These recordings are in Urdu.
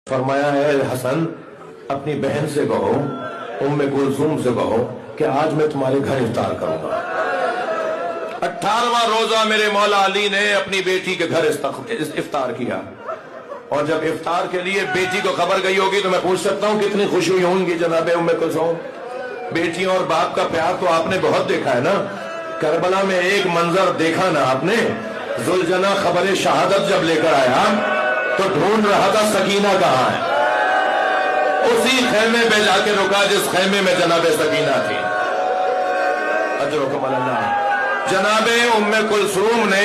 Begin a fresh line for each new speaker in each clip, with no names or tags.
فرمایا ہے حسن اپنی بہن سے کہو کلثوم سے کہو کہ آج میں تمہارے گھر افطار کروں گا۔ 18واں روزہ میرے مولا علی نے اپنی بیٹی کے گھر افطار کیا، اور جب افطار کے لیے بیٹی کو خبر گئی ہوگی تو میں پوچھ سکتا ہوں کتنی خوشی ہوں گی جناب کلثوم۔ بیٹیوں اور باپ کا پیار تو آپ نے بہت دیکھا ہے نا۔ کربلا میں ایک منظر دیکھا نا آپ نے، ذوالجناح خبر شہادت جب لے کر آیا تو ڈھونڈ رہا تھا سکینہ کہاں ہے، اسی خیمے پہ جا کے رکا جس خیمے میں جناب سکینہ تھی۔ اجرکم اللہ۔ جناب کلثوم نے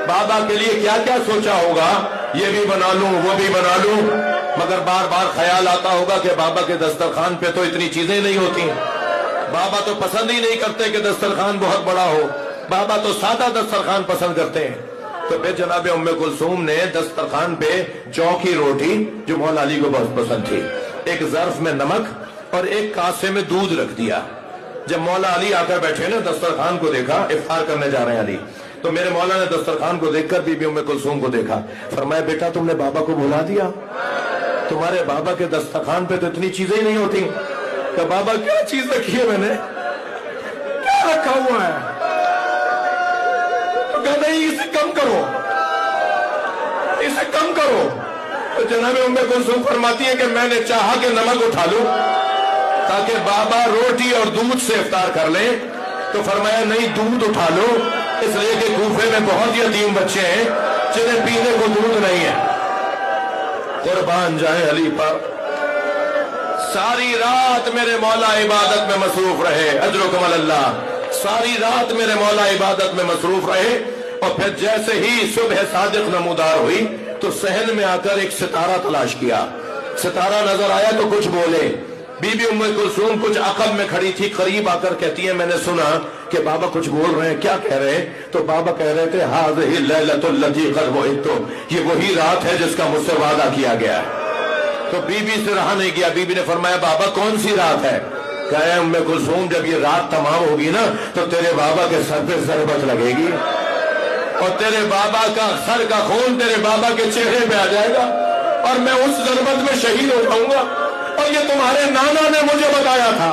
بابا کے لیے کیا کیا سوچا ہوگا، یہ بھی بنا لوں وہ بھی بنا لوں، مگر بار بار خیال آتا ہوگا کہ بابا کے دسترخوان پہ تو اتنی چیزیں نہیں ہوتی، بابا تو پسند ہی نہیں کرتے کہ دسترخوان بہت بڑا ہو، بابا تو سادہ دسترخوان پسند کرتے ہیں۔ تو پھر جناب کلثوم نے دسترخوان پہ جو کی روٹی جو مولا علی کو بہت پسند تھی، ایک ظرف میں نمک اور ایک کاسے میں دودھ رکھ دیا۔ جب مولا علی آ کر بیٹھے نا، دسترخوان کو دیکھا، افطار کرنے جا رہے ہیں علی، تو میرے مولا نے دسترخوان کو دیکھ کر بی بی کلثوم کو دیکھا، فرمایا بیٹا تم نے بابا کو بھلا دیا، تمہارے بابا کے دسترخوان پہ تو اتنی چیزیں ہی نہیں ہوتی۔ کہ بابا کیا چیز رکھی ہے، میں نے کیا رکھا ہوا ہے؟ تو کہا نہیں اسے کم کرو، اسے کم کرو۔ تو جناب کلثوم فرماتی ہے کہ میں نے چاہا کہ نمک اٹھا لوں تاکہ بابا روٹی اور دودھ سے افطار کر لیں، تو فرمایا نہیں دودھ اٹھا لو، اس لیے کہ کوفے میں بہت یتیم بچے ہیں جنہیں پینے کو دودھ نہیں ہے۔ قربان جائیں علی پر۔ ساری رات میرے مولا عبادت میں مصروف رہے، اجرکم اللہ، ساری رات میرے مولا عبادت میں مصروف رہے، اور پھر جیسے ہی صبح صادق نمودار ہوئی تو صحن میں آ کر ایک ستارہ تلاش کیا، ستارہ نظر آیا تو کچھ بولے۔ بی بی کلثوم کچھ عقب میں کھڑی تھی، قریب آ کر کہتی ہے میں نے سنا کہ بابا کچھ بول رہے ہیں، کیا کہہ رہے ہیں؟ تو بابا کہہ رہے تھے ہذہ اللیلۃ التی قد وعدت، یہ وہی رات ہے جس کا مجھ سے وعدہ کیا گیا ہے۔ تو بی بی سے رہا نہیں گیا، بی بی نے فرمایا بابا کون سی رات ہے؟ کہے کلثوم جب یہ رات تمام ہوگی نا تو تیرے بابا کے سر پہ ضربت لگے گی، اور تیرے بابا کا سر کا خون تیرے بابا کے چہرے پہ آ جائے گا، اور میں اس ضربت میں شہید ہو جاؤں گا، اور یہ تمہارے نانا نے مجھے بتایا تھا۔